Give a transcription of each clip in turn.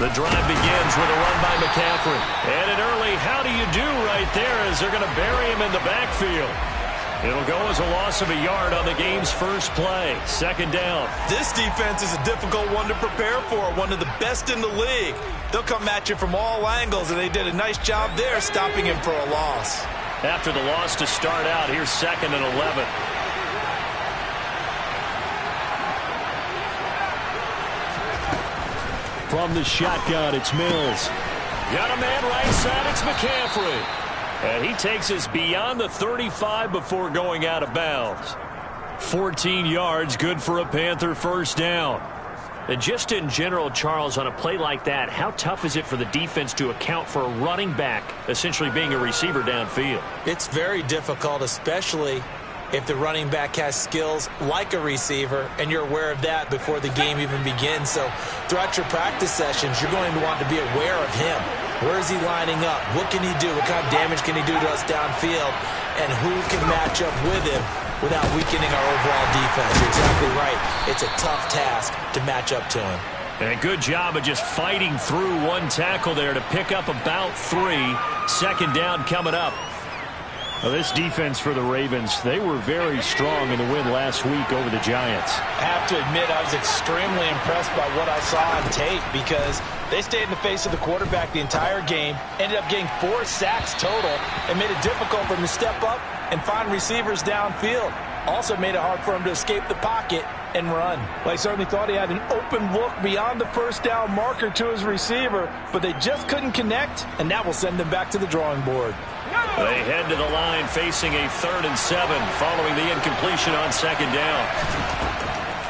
The drive begins with a run by McCaffrey. And an early how do you do right there as they're going to bury him in the backfield. It'll go as a loss of a yard on the game's first play. Second down. This defense is a difficult one to prepare for, one of the best in the league. They'll come at you from all angles, and they did a nice job there stopping him for a loss. After the loss to start out, here's 2nd and 11. From the shotgun, it's Mills. Got a man right side, it's McCaffrey. And he takes us beyond the 35 before going out of bounds. 14 yards, good for a Panther first down. And just in general, Charles, on a play like that, how tough is it for the defense to account for a running back essentially being a receiver downfield? It's very difficult, especially if the running back has skills like a receiver, and you're aware of that before the game even begins. So throughout your practice sessions, you're going to want to be aware of him. Where is he lining up? What can he do? What kind of damage can he do to us downfield? And who can match up with him without weakening our overall defense? You're exactly right. It's a tough task to match up to him. And a good job of just fighting through one tackle there to pick up about 3. Second down coming up. Well, this defense for the Ravens, they were very strong in the win last week over the Giants. I have to admit, I was extremely impressed by what I saw on tape because they stayed in the face of the quarterback the entire game, ended up getting 4 sacks total, and made it difficult for him to step up and find receivers downfield. Also made it hard for him to escape the pocket and run. Well, I certainly thought he had an open look beyond the first down marker to his receiver, but they just couldn't connect, and that will send them back to the drawing board. They head to the line facing a 3rd and 7 following the incompletion on second down.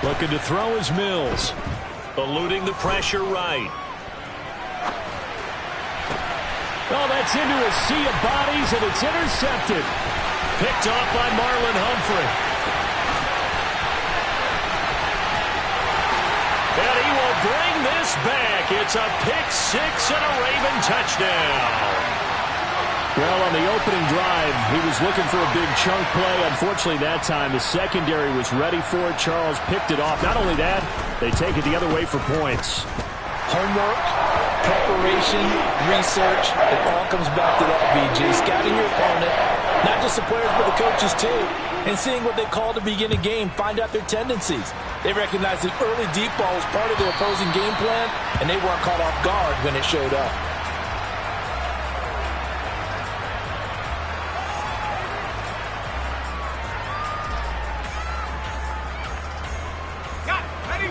Looking to throw is Mills. Eluding the pressure right. Oh, that's into a sea of bodies, and it's intercepted. Picked off by Marlon Humphrey. And he will bring this back. It's a pick 6 and a Raven touchdown. Well, on the opening drive, he was looking for a big chunk play. Unfortunately, that time, the secondary was ready for it. Charles picked it off. Not only that, they take it the other way for points. Homework, preparation, research, it all comes back to that, BG. Scouting your opponent, not just the players, but the coaches, too. And seeing what they call to begin a game, find out their tendencies. They recognize the early deep ball was part of their opposing game plan, and they weren't caught off guard when it showed up.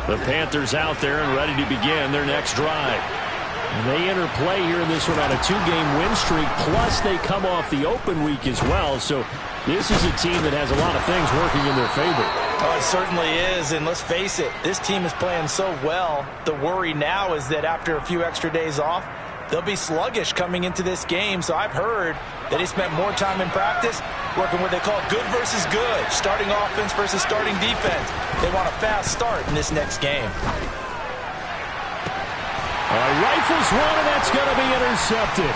The Panthers out there and ready to begin their next drive. And they enter play here in this one on a 2-game win streak, plus they come off the open week as well. So this is a team that has a lot of things working in their favor. Oh, it certainly is, and let's face it, this team is playing so well. The worry now is that after a few extra days off, they'll be sluggish coming into this game. So I've heard that they spent more time in practice working what they call good versus good, starting offense versus starting defense. They want a fast start in this next game. Rifles one, and that's going to be intercepted.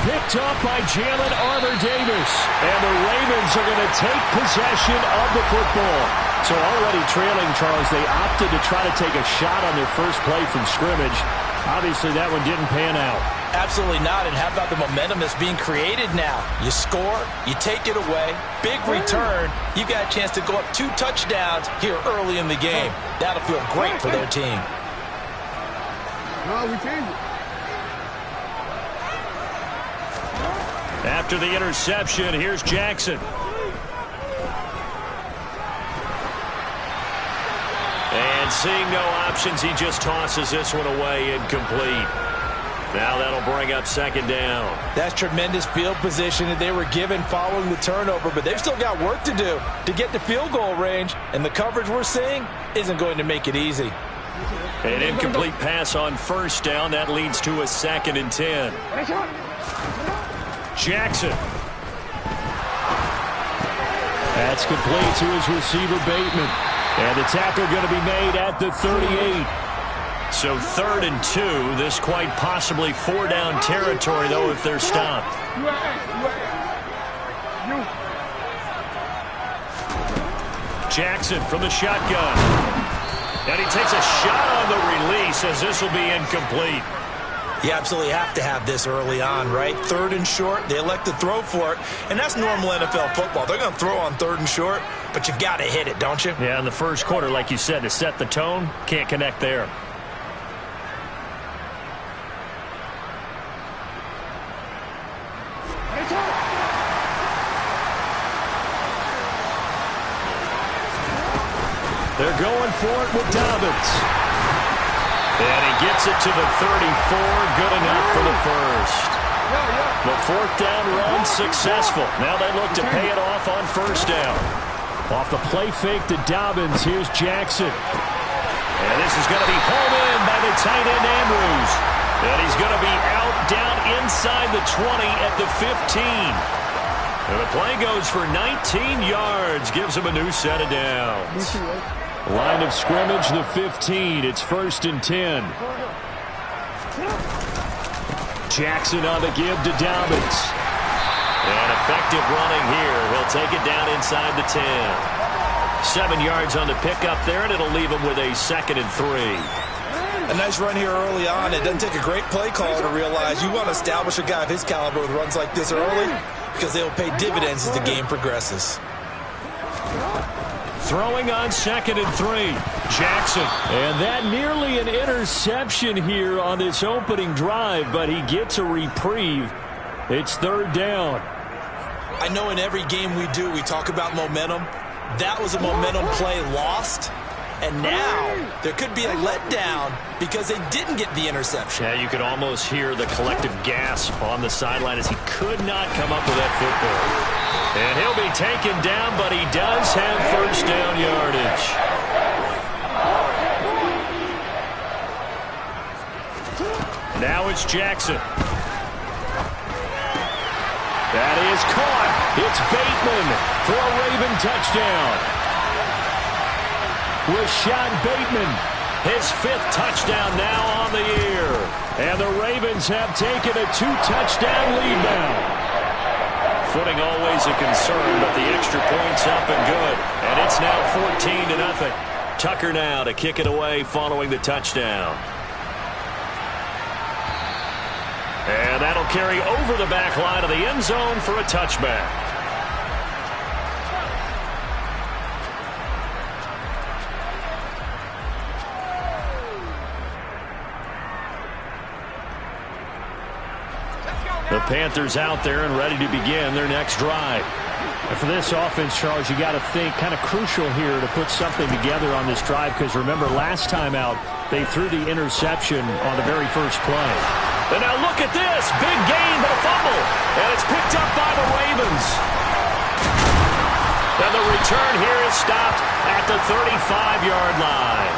Picked up by Jalen Armour-Davis. And the Ravens are going to take possession of the football. So already trailing, Charles, they opted to try to take a shot on their first play from scrimmage. Obviously, that one didn't pan out. Absolutely not. And how about the momentum that's being created now? You score, you take it away, big return. You got a chance to go up 2 touchdowns here early in the game. That'll feel great for their team. No, we changed it. After the interception, here's Jackson. And seeing no options, he just tosses this one away, incomplete. Now that'll bring up second down. That's tremendous field position that they were given following the turnover, but they've still got work to do to get to field goal range, and the coverage we're seeing isn't going to make it easy. An incomplete pass on first down. That leads to a 2nd and 10. Jackson. That's complete to his receiver, Bateman. And the tackle going to be made at the 38. So 3rd and 2. This quite possibly 4-down territory, though, if they're stopped. Jackson from the shotgun. And he takes a shot on the release as this will be incomplete. You absolutely have to have this early on, right? 3rd and short, they elect to throw for it, and that's normal NFL football. They're going to throw on 3rd and short, but you've got to hit it, don't you? Yeah, in the first quarter, like you said, to set the tone, can't connect there. They're going for it with Dobbins. And he gets it to the 34. Good enough for the first. The 4th down run successful. Now they look to pay it off on 1st down. Off the play fake to Dobbins. Here's Jackson. And this is going to be home in by the tight end Andrews. And he's going to be out down inside the 20 at the 15. And the play goes for 19 yards. Gives him a new set of downs. Line of scrimmage, the 15. It's 1st and 10. Jackson on the give to Dobbins. And effective running here. He'll take it down inside the 10. 7 yards on the pickup there, and it'll leave him with a 2nd and 3. A nice run here early on. It doesn't take a great play caller to realize you want to establish a guy of his caliber with runs like this early because they will pay dividends as the game progresses. Throwing on 2nd and 3. Jackson. And that nearly an interception here on this opening drive, but he gets a reprieve. It's 3rd down. I know in every game we do, we talk about momentum. That was a momentum play lost. And now there could be a letdown because they didn't get the interception. Yeah, you could almost hear the collective gasp on the sideline as he could not come up with that football. And he'll be taken down, but he does have 1st down yardage. Now it's Jackson. That is caught. It's Bateman for a Raven touchdown. Rashad Bateman, his 5th touchdown now on the year. And the Ravens have taken a 2-touchdown lead now. Footing always a concern, but the extra point's up and good. And it's now 14-0. Tucker now to kick it away following the touchdown. And that'll carry over the back line of the end zone for a touchback. The Panthers out there and ready to begin their next drive. And for this offense, Charles, you got to think kind of crucial here to put something together on this drive because remember last time out they threw the interception on the very first play. And now look at this. Big gain but a fumble. And it's picked up by the Ravens. And the return here is stopped at the 35-yard line.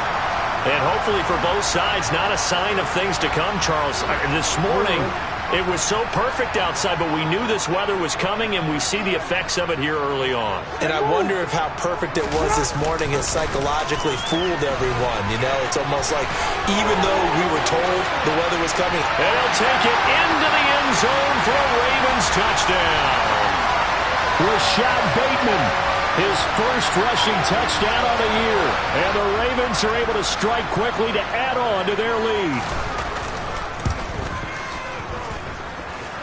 And hopefully for both sides, not a sign of things to come, Charles. This morning, it was so perfect outside, but we knew this weather was coming, and we see the effects of it here early on. And I wonder if how perfect it was this morning has psychologically fooled everyone. You know, it's almost like even though we were told the weather was coming. And he'll take it into the end zone for a Ravens touchdown. Rashad Bateman, his first rushing touchdown of the year. And the Ravens are able to strike quickly to add on to their lead.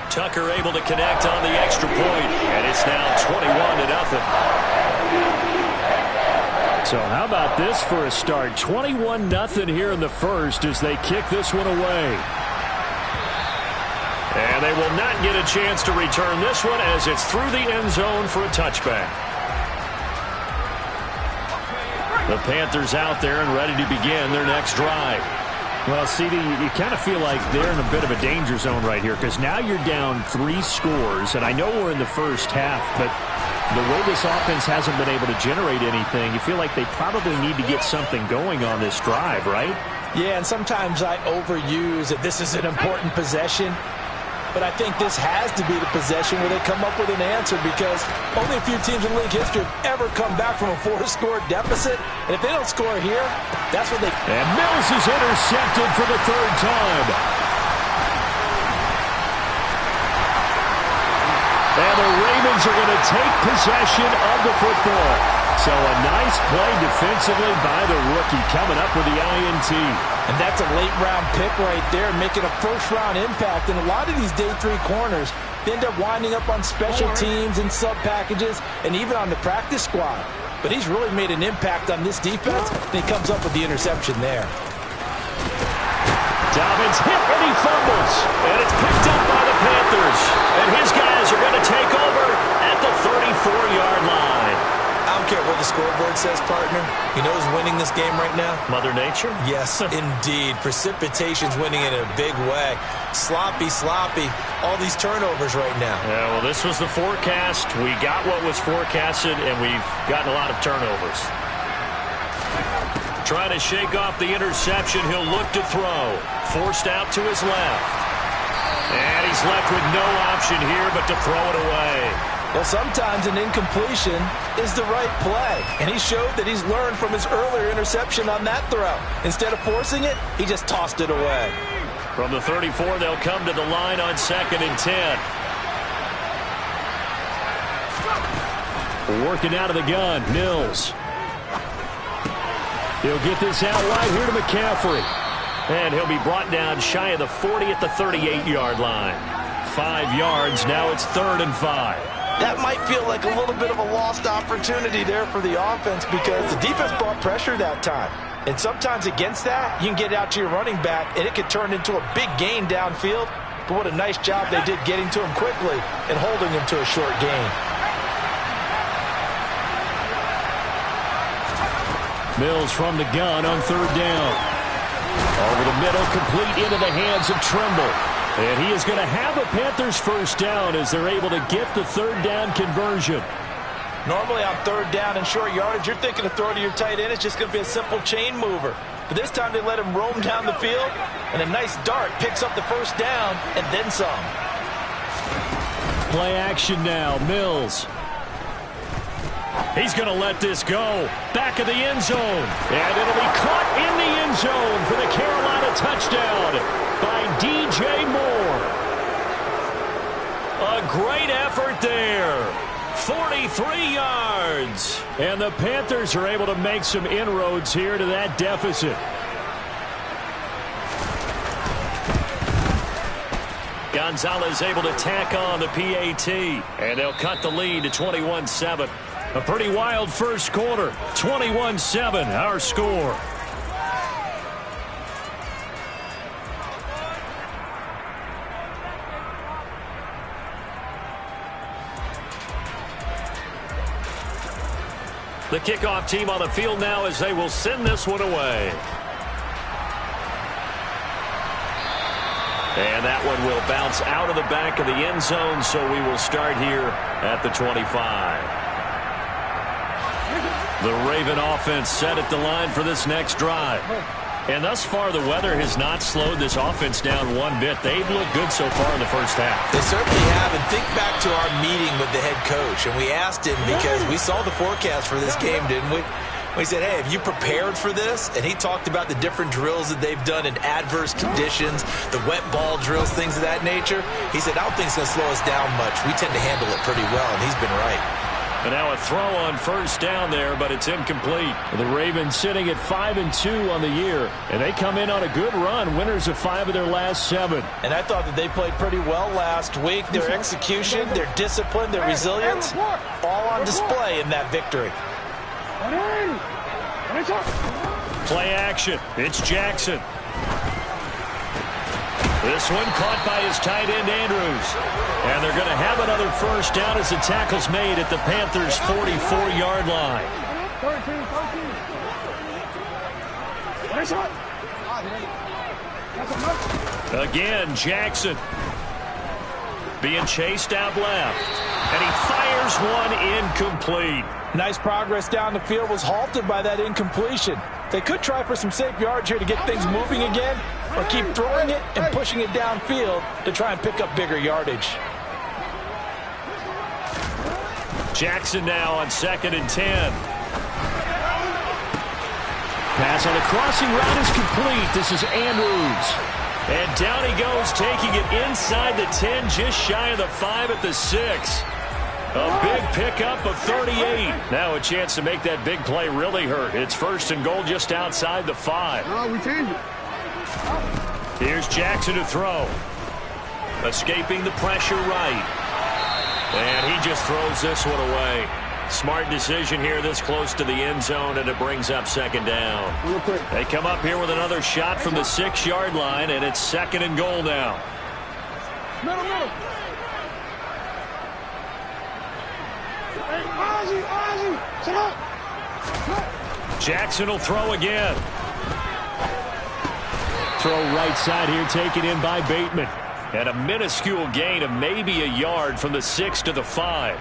Tucker able to connect on the extra point, and it's now 21-0. So how about this for a start? 21-0 here in the first as they kick this one away. And they will not get a chance to return this one as it's through the end zone for a touchback. The Panthers out there and ready to begin their next drive. Well, CD, you kind of feel like they're in a bit of a danger zone right here because now you're down 3 scores, and I know we're in the first half, but the way this offense hasn't been able to generate anything, you feel like they probably need to get something going on this drive, right? Yeah, and sometimes I overuse that this is an important possession. But I think this has to be the possession where they come up with an answer because only a few teams in league history have ever come back from a 4-score deficit. And if they don't score here, that's what they... And Mills is intercepted for the 3rd time. And the Ravens are going to take possession of the football. So a nice play defensively by the rookie coming up with the INT. And that's a late-round pick right there, making a first-round impact. And a lot of these day 3 corners, they end up winding up on special teams and sub-packages and even on the practice squad. But he's really made an impact on this defense, and he comes up with the interception there. Dobbins hit and he fumbles. And it's picked up by the Panthers. And his guys are going to take over at the 34-yard line. I don't care what the scoreboard says, partner. You know who's winning this game right now? Mother Nature? Yes, indeed. Precipitation's winning in a big way. Sloppy, sloppy. All these turnovers right now. Yeah, well, this was the forecast. We got what was forecasted, and we've gotten a lot of turnovers. Trying to shake off the interception. He'll look to throw. Forced out to his left. And he's left with no option here but to throw it away. Well, sometimes an incompletion is the right play. And he showed that he's learned from his earlier interception on that throw. Instead of forcing it, he just tossed it away. From the 34, they'll come to the line on 2nd and 10. Working out of the gun, Mills. He'll get this out wide here to McCaffrey. And he'll be brought down shy of the 40 at the 38-yard line. 5 yards, now it's 3rd and 5. That might feel like a little bit of a lost opportunity there for the offense because the defense brought pressure that time. And sometimes against that, you can get out to your running back, and it could turn into a big gain downfield. But what a nice job they did getting to him quickly and holding him to a short gain. Mills from the gun on 3rd down. Over the middle, complete into the hands of Trimble. And he is going to have a Panthers first down as they're able to get the 3rd down conversion. Normally on 3rd down and short yardage, you're thinking to throw to your tight end. It's just going to be a simple chain mover. But this time they let him roam down the field, and a nice dart picks up the first down and then some. Play action now, Mills. He's going to let this go. Back of the end zone. And it'll be caught in the end zone for the Carolina touchdown by DJ Moore. A great effort there. 43 yards. And the Panthers are able to make some inroads here to that deficit. Gonzalez able to tack on the PAT. And they'll cut the lead to 21-7. A pretty wild first quarter. 21-7, our score. The kickoff team on the field now as they will send this one away. And that one will bounce out of the back of the end zone, so we will start here at the 25. The Raven offense set at the line for this next drive. And thus far, the weather has not slowed this offense down one bit. They've looked good so far in the first half. They certainly have. And think back to our meeting with the head coach. And we asked him because we saw the forecast for this game, didn't we? We said, hey, have you prepared for this? And he talked about the different drills that they've done in adverse conditions, the wet ball drills, things of that nature. He said, I don't think it's going to slow us down much. We tend to handle it pretty well, and he's been right. And now a throw on first down there, but it's incomplete. The Ravens sitting at 5-2 on the year, and they come in on a good run, winners of 5 of their last 7. And I thought that they played pretty well last week. Their execution, their discipline, their resilience, all on display in that victory. Play action. It's Jackson. This one caught by his tight end, Andrews. And they're going to have another first down as the tackle's made at the Panthers' 44-yard line. Again, Jackson being chased out left. And he fires one incomplete. Nice progress down the field, was halted by that incompletion. They could try for some safe yards here to get things moving again, or keep throwing it and pushing it downfield to try and pick up bigger yardage. Jackson now on 2nd and 10. Pass on the crossing route is complete. This is Andrews. And down he goes, taking it inside the 10, just shy of the 5 at the 6. A big pickup of 38. Now a chance to make that big play really hurt. It's 1st and goal just outside the 5. No, we changed it. Here's Jackson to throw. Escaping the pressure right. And he just throws this one away. Smart decision here this close to the end zone, and it brings up 2nd down. They come up here with another shot from the 6-yard line, and it's 2nd and goal now. Middle. Hey, Ozzy, sit up. Jackson will throw again. Throw right side here, taken in by Bateman. And a minuscule gain of maybe a yard from the 6 to the 5.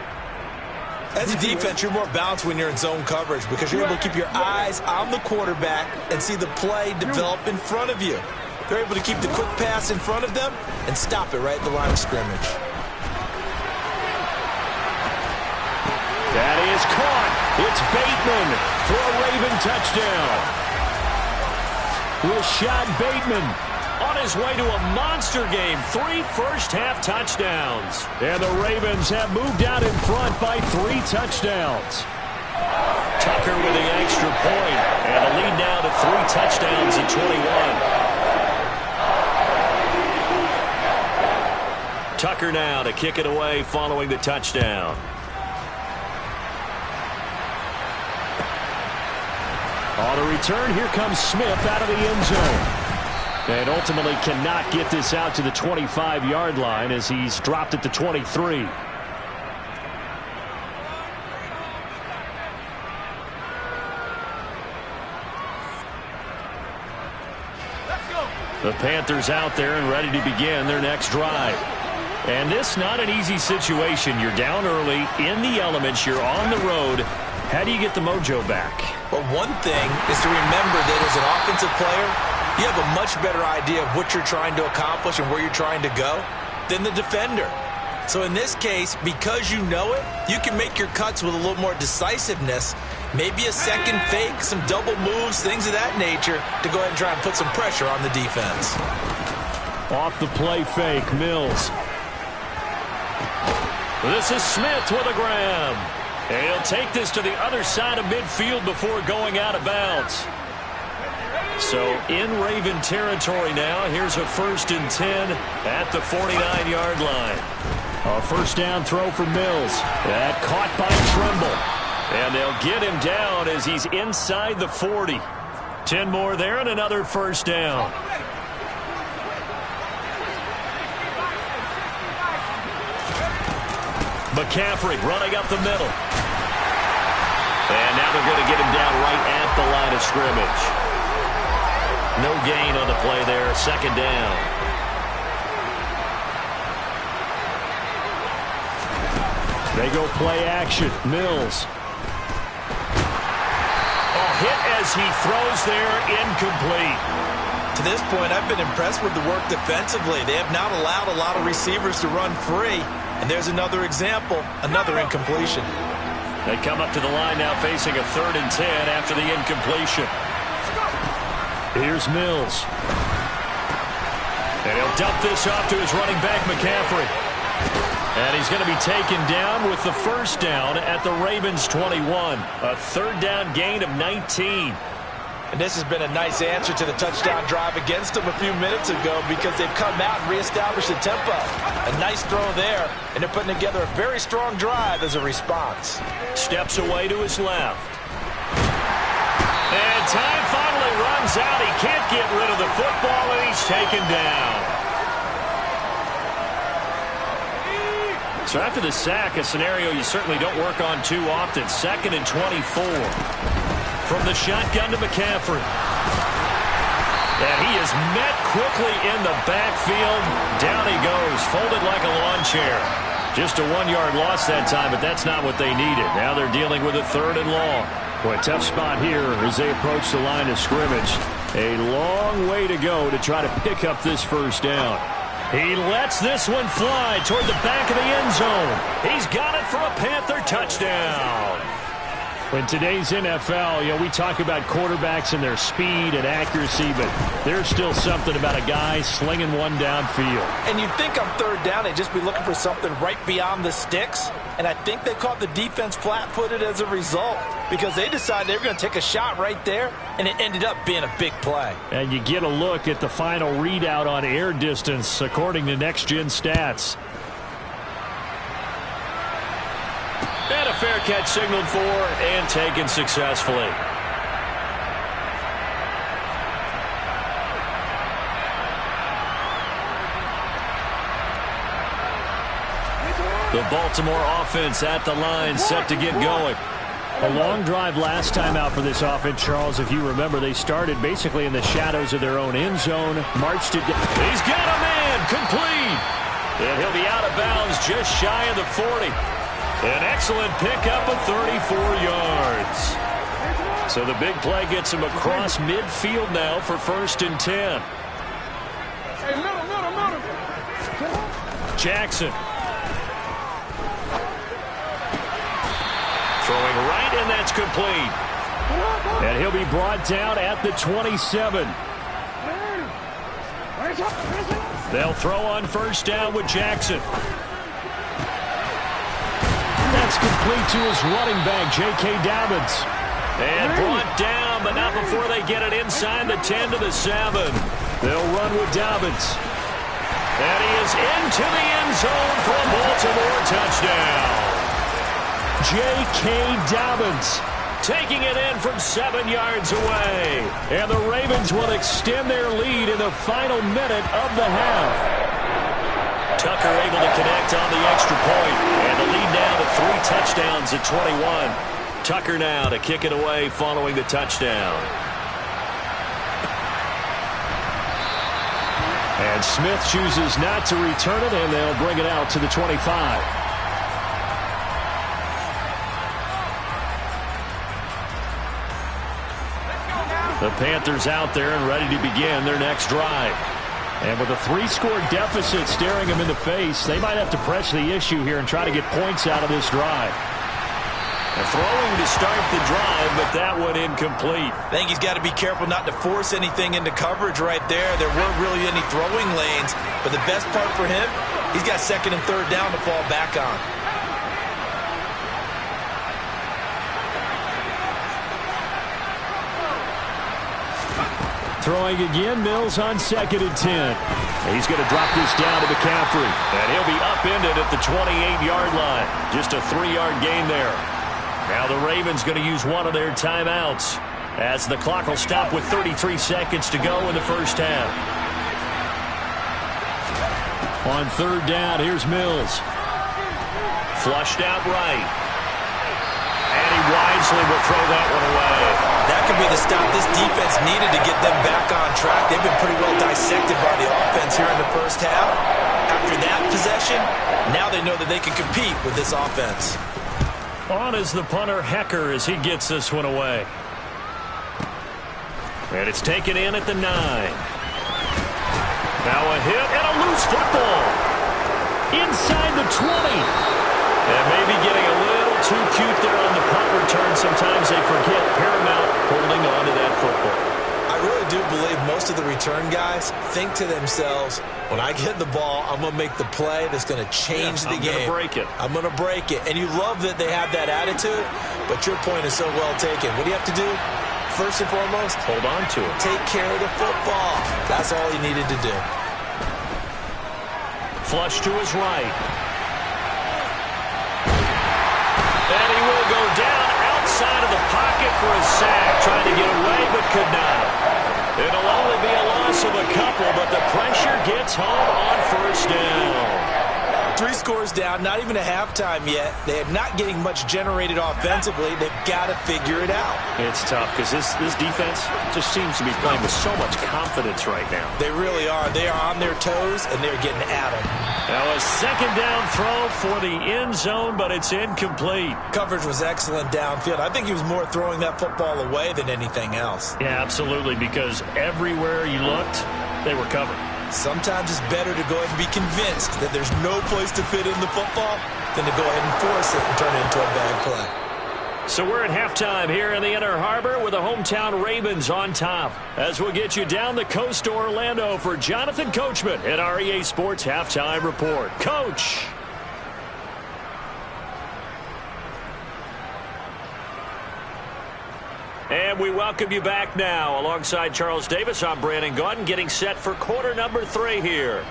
As a defense, you're more balanced when you're in zone coverage because you're able to keep your eyes on the quarterback and see the play develop in front of you. They're able to keep the quick pass in front of them and stop it right at the line of scrimmage. That is caught. It's Bateman for a Raven touchdown. Rashad Bateman on his way to a monster game. 3 first-half touchdowns. And the Ravens have moved out in front by 3 touchdowns. Tucker with the extra point. And the lead now to 3 touchdowns at 21. Tucker now to kick it away following the touchdown. On the return, here comes Smith out of the end zone. And ultimately cannot get this out to the 25-yard line as he's dropped at the 23. The Panthers out there and ready to begin their next drive. And this not an easy situation. You're down early, in the elements, you're on the road. How do you get the mojo back? Well, one thing is to remember that as an offensive player, you have a much better idea of what you're trying to accomplish and where you're trying to go than the defender. So in this case, because you know it, you can make your cuts with a little more decisiveness, maybe a second fake, some double moves, things of that nature, to go ahead and try and put some pressure on the defense. Off the play fake, Mills. This is Smith with a grab. And he'll take this to the other side of midfield before going out of bounds. So in Raven territory now. Here's a 1st and 10 at the 49-yard line. A first down throw for Mills. That caught by Tremble. And they'll get him down as he's inside the 40. 10 more there and another first down. McCaffrey running up the middle. And now they're going to get him down right at the line of scrimmage. No gain on the play there. 2nd down. They go play action. Mills. A hit as he throws there, incomplete. To this point, I've been impressed with the work defensively. They have not allowed a lot of receivers to run free. And there's another example, another incompletion. They come up to the line now facing a 3rd and 10 after the incompletion. Here's Mills. And he'll dump this off to his running back, McCaffrey. And he's going to be taken down with the first down at the Ravens 21. A 3rd down gain of 19. And this has been a nice answer to the touchdown drive against them a few minutes ago because they've come out and reestablished the tempo. A nice throw there, and they're putting together a very strong drive as a response. Steps away to his left. And time finally runs out. He can't get rid of the football, and he's taken down. So after the sack, a scenario you certainly don't work on too often. 2nd and 24. From the shotgun to McCaffrey. And he is met quickly in the backfield. Down he goes, folded like a lawn chair. Just a 1-yard loss that time, but that's not what they needed. Now they're dealing with a 3rd and long. Boy, tough spot here as they approach the line of scrimmage. A long way to go to try to pick up this first down. He lets this one fly toward the back of the end zone. He's got it for a Panther touchdown. In today's NFL, we talk about quarterbacks and their speed and accuracy, but there's still something about a guy slinging one downfield. And you'd think on third down they'd just be looking for something right beyond the sticks. And I think they caught the defense flat-footed as a result because they decided they were going to take a shot right there, and it ended up being a big play. And you get a look at the final readout on air distance according to Next Gen Stats. And a fair catch signaled for and taken successfully. The Baltimore offense at the line, set to get going. A long drive last time out for this offense, Charles. If you remember, they started basically in the shadows of their own end zone, marched it down. He's got a man, complete. And he'll be out of bounds just shy of the 40. An excellent pickup of 34 yards. So the big play gets him across midfield now for 1st and 10. Jackson. Throwing right, and that's complete. And he'll be brought down at the 27. They'll throw on 1st down with Jackson. That's complete to his running back, J.K. Dobbins. And brought down, but not before they get it inside the 10 to the 7. They'll run with Dobbins. And he is into the end zone for a Baltimore touchdown. J.K. Dobbins taking it in from 7 yards away. And the Ravens will extend their lead in the final minute of the half. Tucker able to connect on the extra point, and the lead now to 3 touchdowns at 21. Tucker now to kick it away following the touchdown. And Smith chooses not to return it, and they'll bring it out to the 25. The Panthers out there and ready to begin their next drive. And with a 3-score deficit staring them in the face, they might have to press the issue here and try to get points out of this drive. Throwing to start the drive, but that one incomplete. I think he's got to be careful not to force anything into coverage right there. There weren't really any throwing lanes, but the best part for him, he's got 2nd and 3rd down to fall back on. Throwing again, Mills on 2nd and 10. He's going to drop this down to McCaffrey. And he'll be upended at the 28-yard line. Just a 3-yard gain there. Now the Ravens going to use one of their timeouts as the clock will stop with 33 seconds to go in the first half. On 3rd down, here's Mills. Flushed out right. And he wisely will throw that one away. That could be the stop this defense needed to get them back on track. They've been pretty well dissected by the offense here in the first half. After that possession, now they know that they can compete with this offense. On is the punter, Hecker, as he gets this one away. And it's taken in at the 9. Now a hit and a loose football. Inside the 20. And maybe getting a little too cute there on the punt return. Sometimes they forget paramount holding on to that football. I really do believe most of the return guys think to themselves, when I get the ball, I'm going to make the play that's going to change the game. I'm going to break it. I'm going to break it. And you love that they have that attitude, but your point is so well taken. What do you have to do? First and foremost, hold on to it. Take care of the football. That's all he needed to do. Flush to his right. And he will go down outside of the pocket for a sack. Trying to get away, but could not. It'll only be a loss of a couple, but the pressure gets home on 1st down. 3 scores down, not even a halftime yet. They are not getting much generated offensively. They've got to figure it out. It's tough because this defense just seems to be playing with so much confidence right now. They really are. They are on their toes, and they're getting at them. Now a 2nd down throw for the end zone, but it's incomplete. Coverage was excellent downfield. I think he was more throwing that football away than anything else. Yeah, absolutely, because everywhere you looked, they were covered. Sometimes it's better to go ahead and be convinced that there's no place to fit in the football than to go ahead and force it and turn it into a bad play. So we're at halftime here in the Inner Harbor with the hometown Ravens on top. As we'll get you down the coast to Orlando for Jonathan Coachman at our EA Sports Halftime Report. Coach. And we welcome you back now. Alongside Charles Davis, I'm Brandon Gaudin, getting set for quarter number 3 here.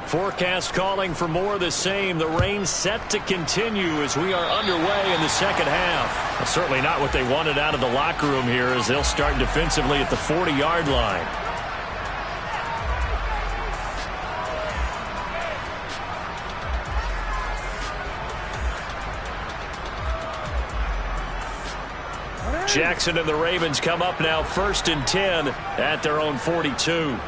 Forecast calling for more of the same. The rain set to continue as we are underway in the second half. Well, certainly not what they wanted out of the locker room here as they'll start defensively at the 40-yard line. Jackson and the Ravens come up now 1st and 10 at their own 42.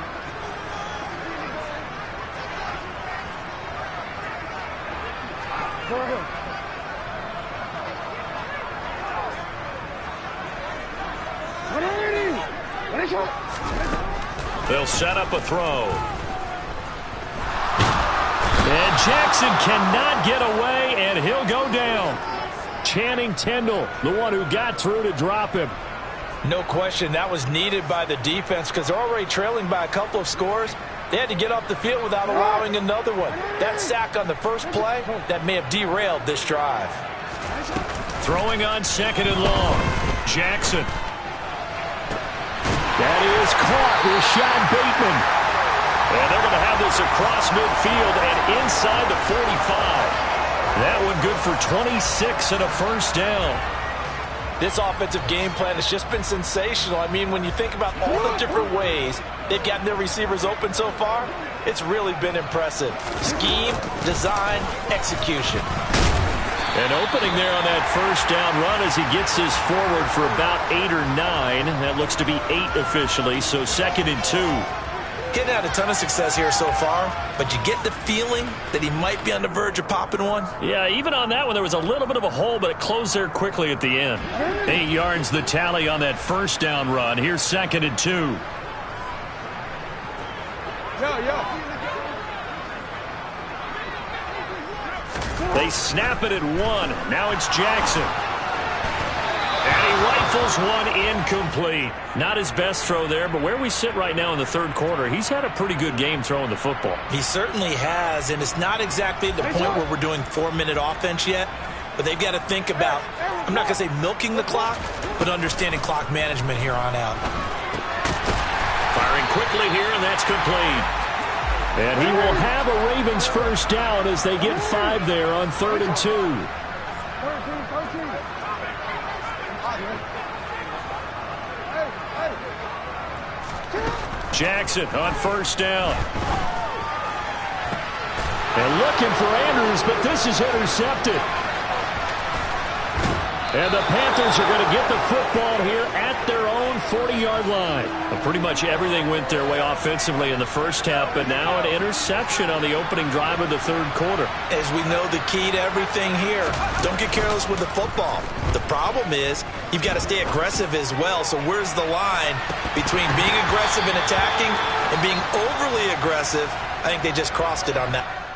They'll set up a throw. And Jackson cannot get away, and he'll go down. Channing Tindall, the one who got through to drop him. No question, that was needed by the defense because they're already trailing by a couple of scores. They had to get off the field without allowing another one. That sack on the first play, that may have derailed this drive. Throwing on 2nd and long. Jackson. That is caught. Rashad Bateman. And they're going to have this across midfield and inside the 45. That one good for 26 and a first down. This offensive game plan has just been sensational. I mean, when you think about all the different ways they've gotten their receivers open so far, it's really been impressive. Scheme, design, execution. An opening there on that first down run as he gets his forward for about 8 or 9. That looks to be 8 officially, so 2nd and 2. Getting had a ton of success here so far, but you get the feeling that he might be on the verge of popping one. Yeah, even on that one, there was a little bit of a hole, but it closed there quickly at the end. 8 yards the tally on that first down run. Here's 2nd and 2. They snap it at 1. Now it's Jackson. And he rifles one incomplete. Not his best throw there, but where we sit right now in the third quarter, he's had a pretty good game throwing the football. He certainly has, and it's not exactly the point where we're doing 4-minute offense yet, but they've got to think about, I'm not going to say milking the clock, but understanding clock management here on out. Firing quickly here, and that's complete. And he will have a Ravens first down as they get 5 there on 3rd and 2. Jackson on first down. And looking for Andrews, but this is intercepted. And the Panthers are going to get the football here at their own 40-yard line. Well, pretty much everything went their way offensively in the first half, but now an interception on the opening drive of the third quarter. As we know, the key to everything here, don't get careless with the football. The problem is you've got to stay aggressive as well. So where's the line between being aggressive and attacking and being overly aggressive? I think they just crossed it on that.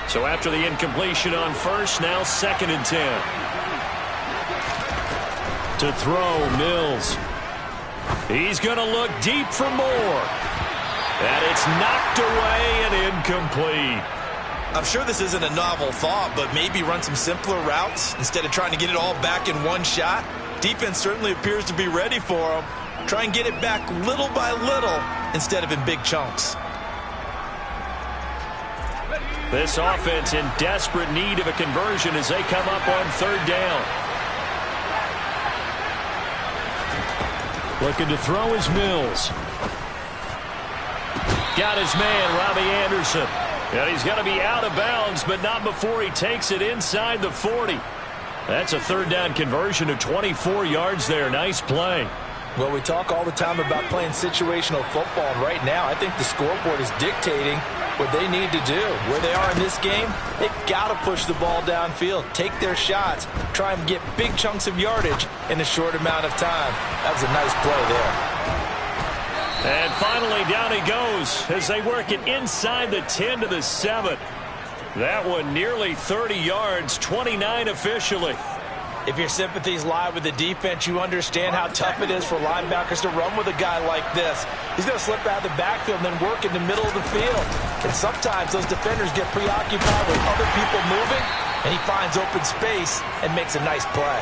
So after the incompletion on first, now 2nd and 10. To throw, Mills. He's going to look deep for more. And it's knocked away and incomplete. I'm sure this isn't a novel thought, but maybe run some simpler routes instead of trying to get it all back in one shot. Defense certainly appears to be ready for him. Try and get it back little by little instead of in big chunks. This offense in desperate need of a conversion as they come up on 3rd down. Looking to throw is Mills. Got his man, Robbie Anderson. And he's going to be out of bounds, but not before he takes it inside the 40. That's a third down conversion of 24 yards there. Nice play. Well, we talk all the time about playing situational football, and right now I think the scoreboard is dictating what they need to do. Where they are in this game, they've got to push the ball downfield, take their shots, try and get big chunks of yardage in a short amount of time. That was a nice play there. And finally, down he goes as they work it inside the 10 to the 7. That one nearly 30 yards, 29 officially. If your sympathies lie with the defense, you understand how tough it is for linebackers to run with a guy like this. He's going to slip out of the backfield and then work in the middle of the field. And sometimes those defenders get preoccupied with other people moving, and he finds open space and makes a nice play.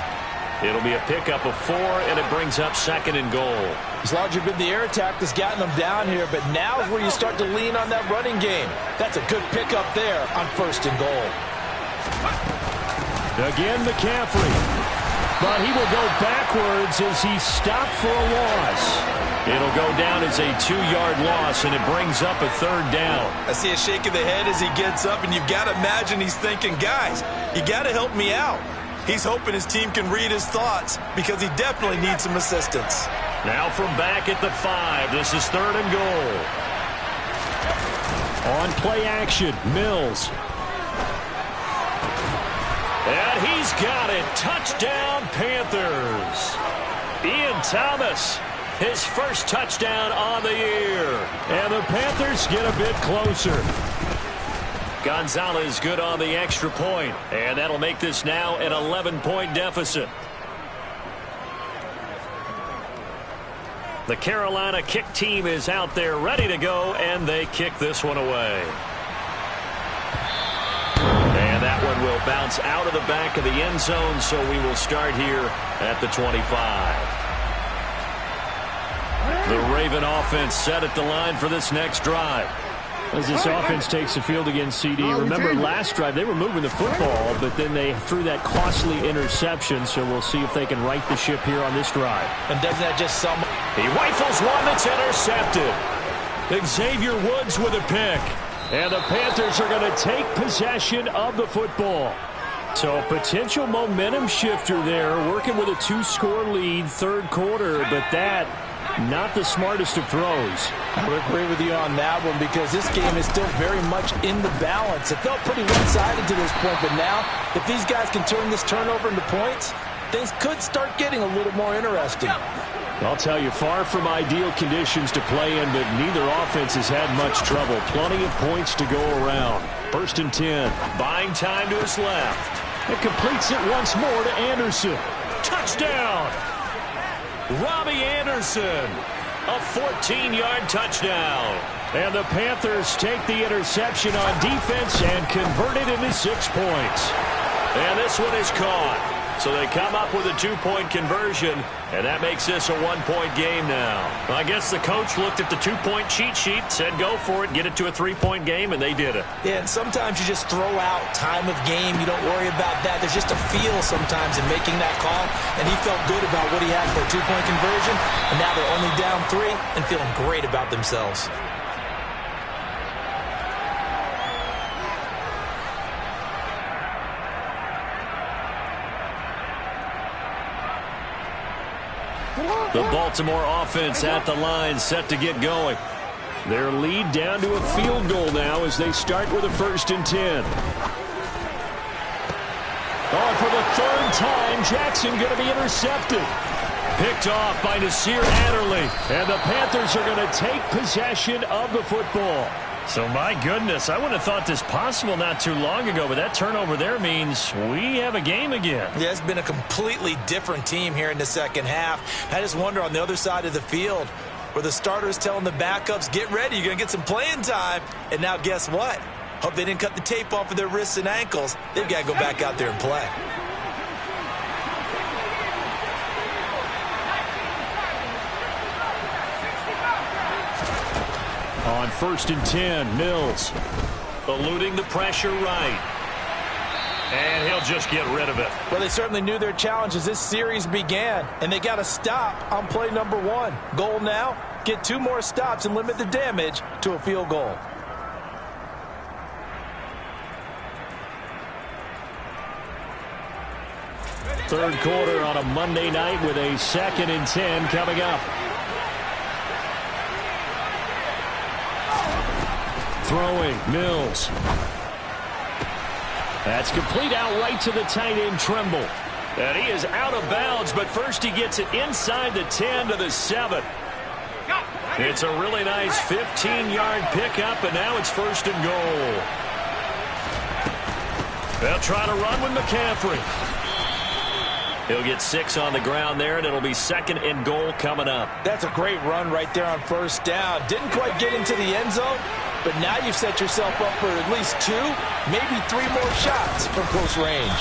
It'll be a pickup of 4, and it brings up 2nd and goal. It's largely been the air attack that's gotten them down here, but now is where you start to lean on that running game. That's a good pickup there on 1st and goal. Again, McCaffrey. But he will go backwards as he's stopped for a loss. It'll go down as a 2-yard loss, and it brings up a 3rd down. I see a shake of the head as he gets up, and you've got to imagine he's thinking, guys, you got to help me out. He's hoping his team can read his thoughts because he definitely needs some assistance. Now from back at the 5, this is 3rd and goal. On play action, Mills. And he's got it. Touchdown, Panthers. Ian Thomas, his first touchdown on the year. And the Panthers get a bit closer. Gonzalez good on the extra point, and that'll make this now an 11-point deficit. The Carolina kick team is out there ready to go, and they kick this one away. And that one will bounce out of the back of the end zone, so we will start here at the 25. The Raven offense set at the line for this next drive. As this offense takes the field against CD, remember last drive they were moving the football, but then they threw that costly interception, so we'll see if they can right the ship here on this drive. And doesn't that just sum up? He rifles one that's intercepted. Xavier Woods with a pick. And the Panthers are going to take possession of the football. So a potential momentum shifter there, working with a 2-score lead, 3rd quarter, but that not the smartest of throws. I would agree with you on that one because this game is still very much in the balance. It felt pretty one-sided to this point, but now if these guys can turn this turnover into points, things could start getting a little more interesting. I'll tell you, far from ideal conditions to play in, but neither offense has had much trouble. Plenty of points to go around. 1st and 10. Buying time to his left. It completes it once more to Anderson. Touchdown! Robbie Anderson, a 14-yard touchdown. And the Panthers take the interception on defense and convert it into 6 points. And this one is caught. So they come up with a 2-point conversion, and that makes this a 1-point game now. I guess the coach looked at the 2-point cheat sheet, said go for it, get it to a 3-point game, and they did it. Yeah, and sometimes you just throw out time of game. You don't worry about that. There's just a feel sometimes in making that call, and he felt good about what he had for a 2-point conversion, and now they're only down 3 and feeling great about themselves. The Baltimore offense at the line, set to get going. Their lead down to a field goal now as they start with a 1st and 10. Oh, for the 3rd time, Jackson going to be intercepted. Picked off by Nasir Adderley. And the Panthers are going to take possession of the football. So, my goodness, I wouldn't have thought this possible not too long ago, but that turnover there means we have a game again. Yeah, it's been a completely different team here in the 2nd half. I just wonder on the other side of the field where the starters telling the backups, get ready, you're going to get some playing time. And now guess what? Hope they didn't cut the tape off of their wrists and ankles. They've got to go back out there and play. On 1st and 10, Mills. Eluding the pressure right. And he'll just get rid of it. Well, they certainly knew their challenge as this series began, and they got to stop on play number 1. Goal now, get 2 more stops and limit the damage to a field goal. Third quarter on a Monday night with a 2nd and 10 coming up. Throwing, Mills. That's complete out right to the tight end, Trimble. And he is out of bounds, but first he gets it inside the 10 to the 7. It's a really nice 15-yard pickup, and now it's 1st and goal. They'll try to run with McCaffrey. He'll get 6 on the ground there, and it'll be 2nd and goal coming up. That's a great run right there on 1st down. Didn't quite get into the end zone, but now you've set yourself up for at least 2, maybe 3 more shots from close range.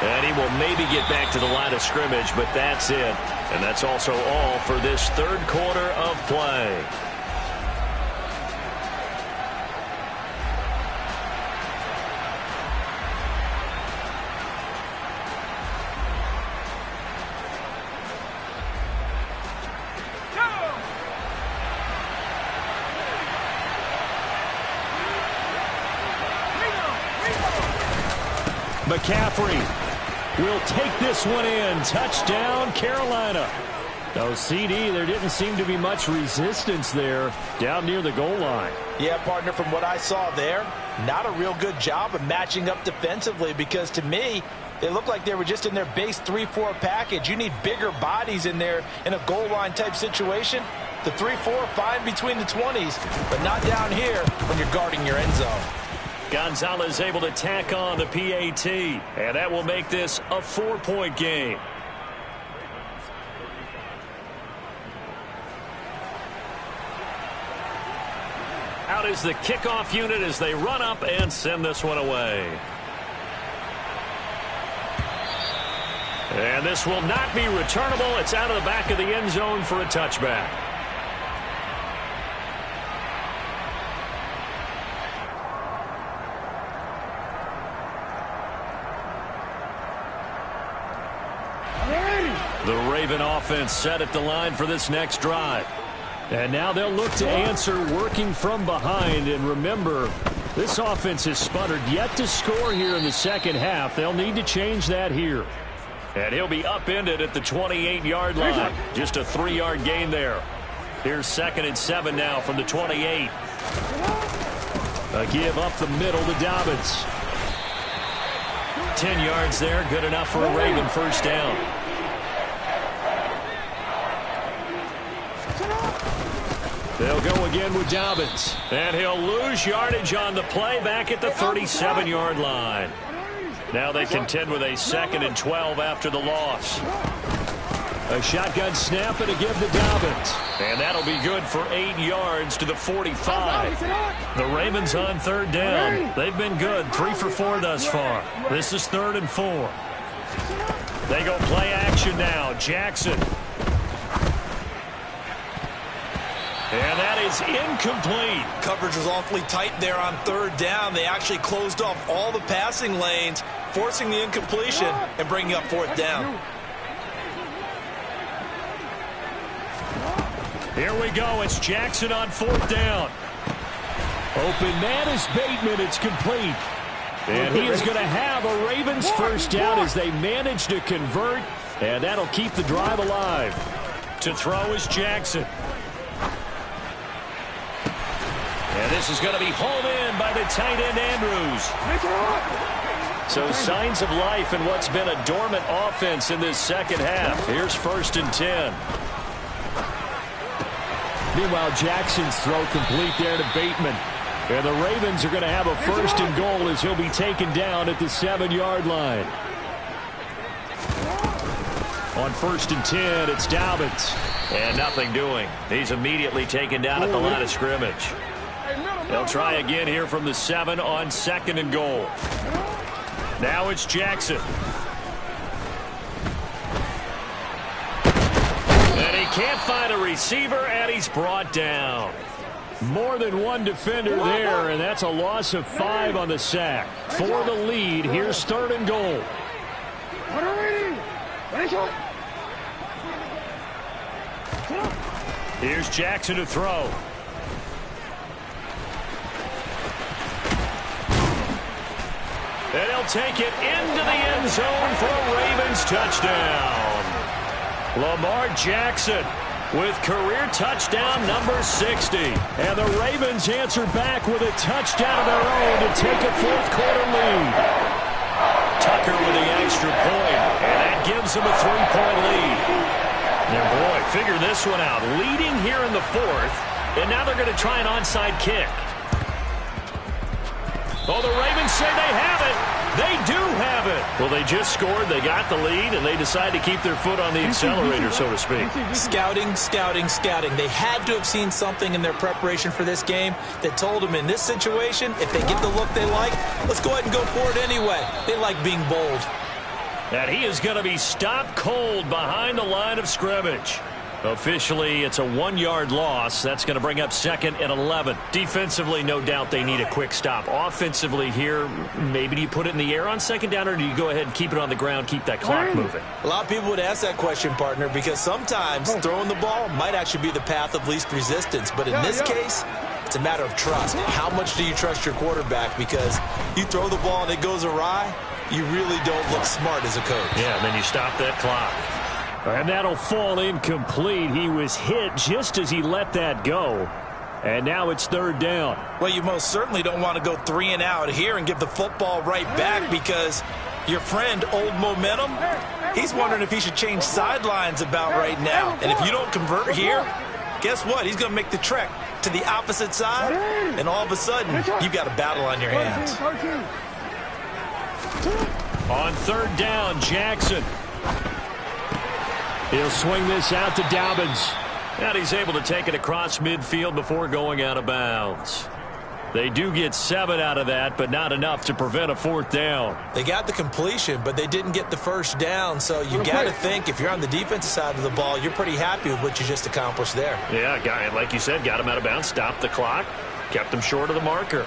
And he will maybe get back to the line of scrimmage, but that's it. And that's also all for this third quarter of play. McCaffrey will take this one in. Touchdown, Carolina. Oh, CD, there didn't seem to be much resistance there down near the goal line. Yeah, partner, from what I saw there, not a real good job of matching up defensively, because to me, it looked like they were just in their base 3-4 package. You need bigger bodies in there in a goal line type situation. The 3-4, fine between the 20s, but not down here when you're guarding your end zone. Gonzalez able to tack on the PAT, and that will make this a 4-point game. Out is the kickoff unit as they run up and send this one away. And this will not be returnable. It's out of the back of the end zone for a touchback. The Raven offense set at the line for this next drive. And now they'll look to answer working from behind. And remember, this offense has sputtered yet to score here in the second half. They'll need to change that here. And he'll be upended at the 28-yard line. Just a 3-yard gain there. Here's 2nd and 7 now from the 28. A give up the middle to Dobbins. 10 yards there, good enough for a Raven first down. They'll go again with Dobbins. And he'll lose yardage on the play back at the 37-yard line. Now they contend with a 2nd and 12 after the loss. A shotgun snap and a give to Dobbins. And that'll be good for 8 yards to the 45. The Ravens on 3rd down. They've been good, 3 for 4 thus far. This is 3rd and 4. They go play action now. Jackson. And that is incomplete. Coverage was awfully tight there on 3rd down. They actually closed off all the passing lanes, forcing the incompletion and bringing up 4th down. Here we go. It's Jackson on 4th down. Open man is Bateman. It's complete. And he is going to have a Ravens first down as they manage to convert. And that'll keep the drive alive. To throw is Jackson. And this is going to be hauled in by the tight end, Andrews. So signs of life in what's been a dormant offense in this second half. Here's 1st and 10. Meanwhile, Jackson's throw complete there to Bateman. And the Ravens are going to have a 1st and goal as he'll be taken down at the 7-yard line. On 1st and 10, it's Dobbins. And nothing doing. He's immediately taken down at the line of scrimmage. They'll try again here from the 7 on 2nd and goal. Now it's Jackson. And he can't find a receiver, and he's brought down. More than one defender there, and that's a loss of 5 on the sack. For the lead, here's 3rd and goal. Here's Jackson to throw. And he'll take it into the end zone for a Ravens touchdown. Lamar Jackson with career touchdown number 60. And the Ravens answer back with a touchdown of their own to take a fourth-quarter lead. Tucker with the extra point, and that gives them a 3-point lead. And boy, figure this one out. Leading here in the fourth, and now they're going to try an onside kick. Oh, the Ravens say they have it. They do have it. Well, they just scored, they got the lead, and they decide to keep their foot on the accelerator, so to speak. Scouting, scouting, scouting. They had to have seen something in their preparation for this game that told them in this situation, if they get the look they like, let's go ahead and go for it anyway. They like being bold. And he is going to be stopped cold behind the line of scrimmage. Officially, it's a 1-yard loss. That's going to bring up 2nd and 11. Defensively, no doubt they need a quick stop. Offensively here, maybe do you put it in the air on 2nd down, or do you go ahead and keep it on the ground, keep that clock moving? A lot of people would ask that question, partner, because sometimes throwing the ball might actually be the path of least resistance. But in this case, it's a matter of trust. How much do you trust your quarterback? Because you throw the ball and it goes awry, you really don't look smart as a coach. Yeah, and then you stop that clock. And that'll fall incomplete. He was hit just as he let that go. And now it's 3rd down. Well, you most certainly don't want to go 3 and out here and give the football right back, because your friend, Old Momentum, he's wondering if he should change sidelines about right now. And if you don't convert here, guess what? He's going to make the trek to the opposite side, and all of a sudden, you've got a battle on your hands. On 3rd down, Jackson. He'll swing this out to Dobbins. And he's able to take it across midfield before going out of bounds. They do get 7 out of that, but not enough to prevent a 4th down. They got the completion, but they didn't get the 1st down. So you got to think, if you're on the defensive side of the ball, you're pretty happy with what you just accomplished there. Yeah, like you said, got him out of bounds, stopped the clock, kept him short of the marker.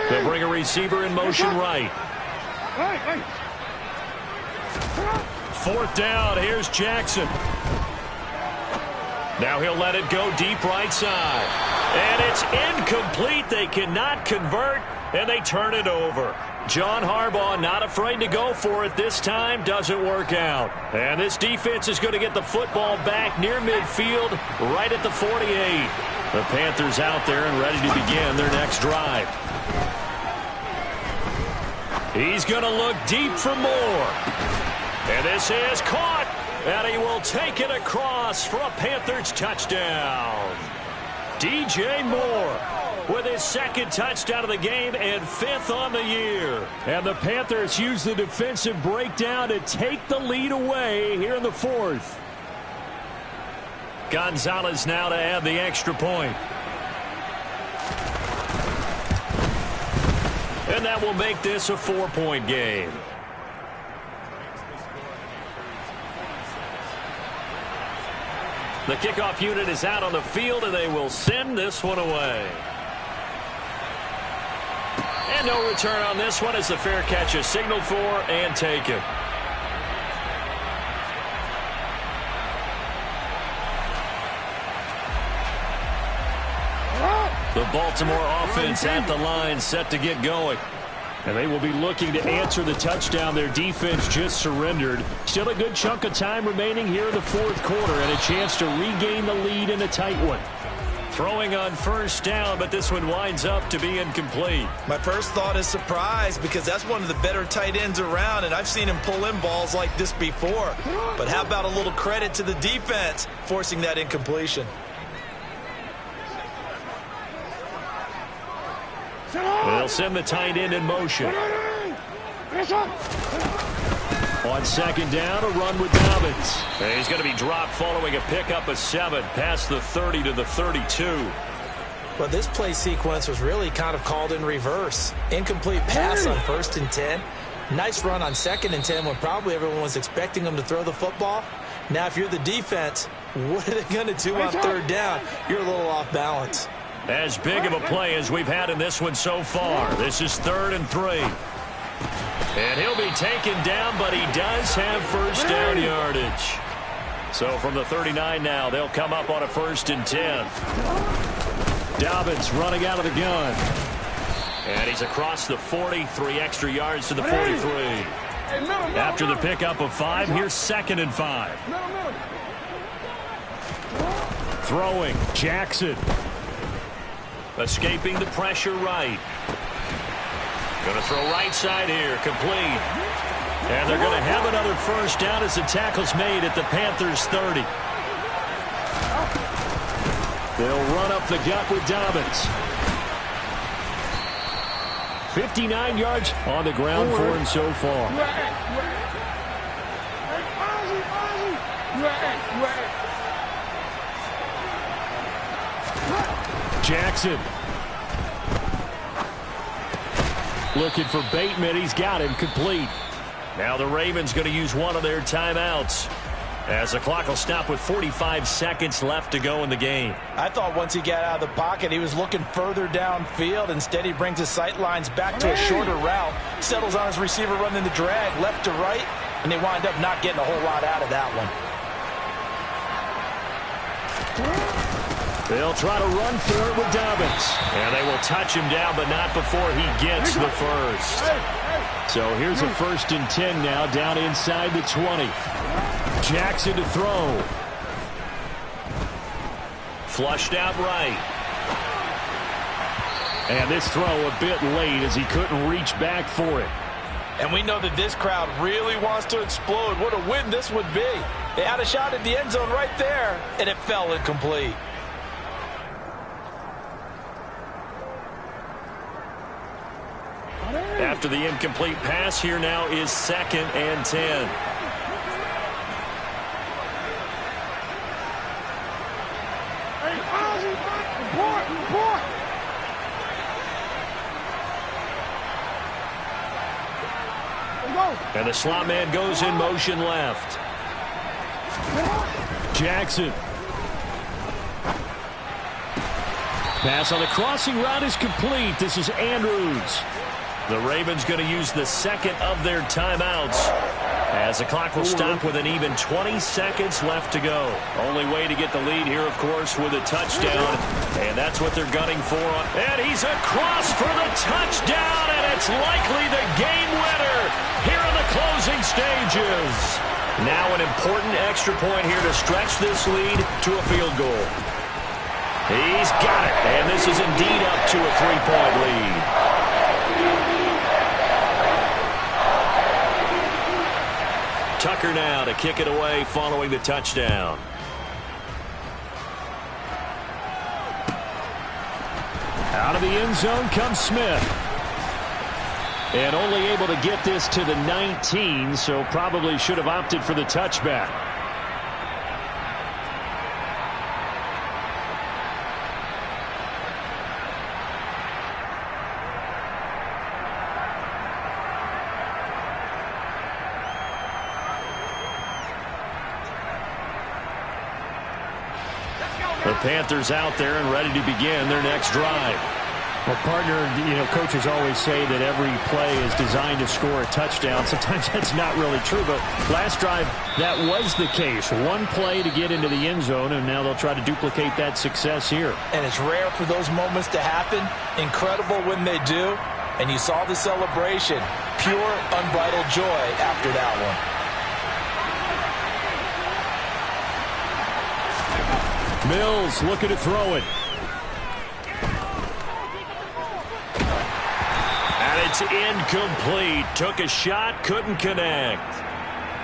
They'll bring a receiver in motion right. 4th down, here's Jackson. Now he'll let it go deep right side. And it's incomplete. They cannot convert, and they turn it over. John Harbaugh not afraid to go for it this time. Doesn't work out. And this defense is going to get the football back near midfield, right at the 48. The Panthers out there and ready to begin their next drive. He's going to look deep for more. And this is caught. And he will take it across for a Panthers touchdown. DJ Moore with his 2nd touchdown of the game and 5th on the year. And the Panthers use the defensive breakdown to take the lead away here in the 4th. Gonzalez now to add the extra point. And that will make this a 4-point game. The kickoff unit is out on the field, and they will send this one away. And no return on this one as the fair catch is signaled for and taken. The Baltimore offense at the line, set to get going. And they will be looking to answer the touchdown their defense just surrendered. Still a good chunk of time remaining here in the 4th quarter, and a chance to regain the lead in a tight one. Throwing on 1st down, but this one winds up to be incomplete. My first thought is surprise, because that's one of the better tight ends around, and I've seen him pull in balls like this before. But how about a little credit to the defense forcing that incompletion? They'll send the tight end in motion. On 2nd down, a run with Dobbins. And he's going to be dropped following a pickup of 7 past the 30 to the 32. Well, this play sequence was really kind of called in reverse. Incomplete pass on 1st and 10. Nice run on 2nd and 10 when probably everyone was expecting them to throw the football. Now, if you're the defense, what are they going to do on 3rd down? You're a little off balance. As big of a play as we've had in this one so far. This is 3rd and 3. And he'll be taken down, but he does have first down yardage. So from the 39 now, they'll come up on a 1st and 10. Dobbins running out of the gun. And he's across the 40, 3 extra yards to the 43. After the pickup of 5, here's 2nd and 5. Throwing, Jackson. Escaping the pressure right. Going to throw right side here, complete. And they're going to have another first down as the tackle's made at the Panthers' 30. They'll run up the gut with Dobbins. 59 yards on the ground for him so far. Jackson. Looking for Bateman. He's got him complete. Now the Ravens going to use one of their timeouts as the clock will stop with 45 seconds left to go in the game. I thought once he got out of the pocket, he was looking further downfield. Instead, he brings his sight lines back to a shorter route, settles on his receiver running the drag left to right, and they wind up not getting a whole lot out of that one. They'll try to run through it with Dobbins. And they will touch him down, but not before he gets the first. So here's a 1st and 10 now, down inside the 20. Jackson to throw. Flushed out right. And this throw a bit late as he couldn't reach back for it. And we know that this crowd really wants to explode. What a win this would be. They had a shot at the end zone right there, and it fell incomplete. After the incomplete pass, here now is 2nd and 10. And the slot man goes in motion left. Jackson. Pass on the crossing route is complete. This is Andrews. The Ravens going to use the 2nd of their timeouts as the clock will stop with an even 20 seconds left to go. Only way to get the lead here, of course, with a touchdown. And that's what they're gunning for. And he's across for the touchdown, and it's likely the game winner here in the closing stages. Now an important extra point here to stretch this lead to a field goal. He's got it, and this is indeed up to a 3-point lead. Tucker now to kick it away following the touchdown. Out of the end zone comes Smith. And only able to get this to the 19, so probably should have opted for the touchback. The Panthers out there and ready to begin their next drive. Well, partner, coaches always say that every play is designed to score a touchdown. Sometimes that's not really true, but last drive, that was the case. One play to get into the end zone, and now they'll try to duplicate that success here. And it's rare for those moments to happen. Incredible when they do. And you saw the celebration. Pure, unbridled joy after that one. Mills looking to throw it. And it's incomplete. Took a shot, couldn't connect.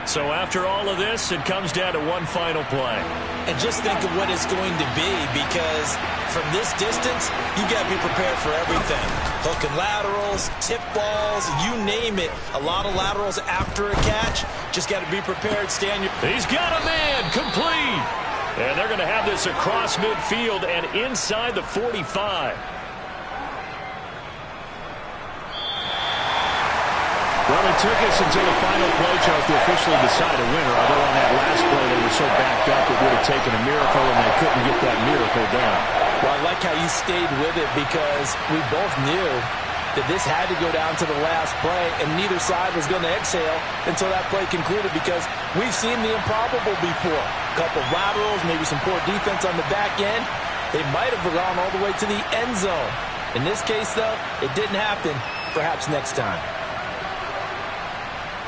So after all of this, it comes down to one final play. And just think of what it's going to be, because from this distance, you got to be prepared for everything. Hook and laterals, tip balls, you name it. A lot of laterals after a catch. Just got to be prepared. He's got a man, complete. And they're going to have this across midfield and inside the 45. Well, it took us until the final play, Charles, to officially decide a winner. Although on that last play, they were so backed up, it would have taken a miracle, and they couldn't get that miracle done. Well, I like how you stayed with it, because we both knew that this had to go down to the last play, and neither side was going to exhale until that play concluded, because we've seen the improbable before. A couple laterals, maybe some poor defense on the back end. They might have gone all the way to the end zone. In this case, though, it didn't happen. Perhaps next time.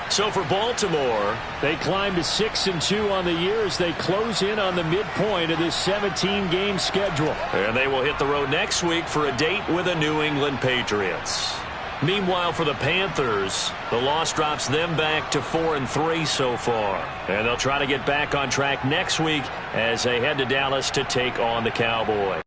So for Baltimore, they climb to 6-2 on the year as they close in on the midpoint of this 17-game schedule. And they will hit the road next week for a date with the New England Patriots. Meanwhile, for the Panthers, the loss drops them back to 4-3 so far. And they'll try to get back on track next week as they head to Dallas to take on the Cowboys.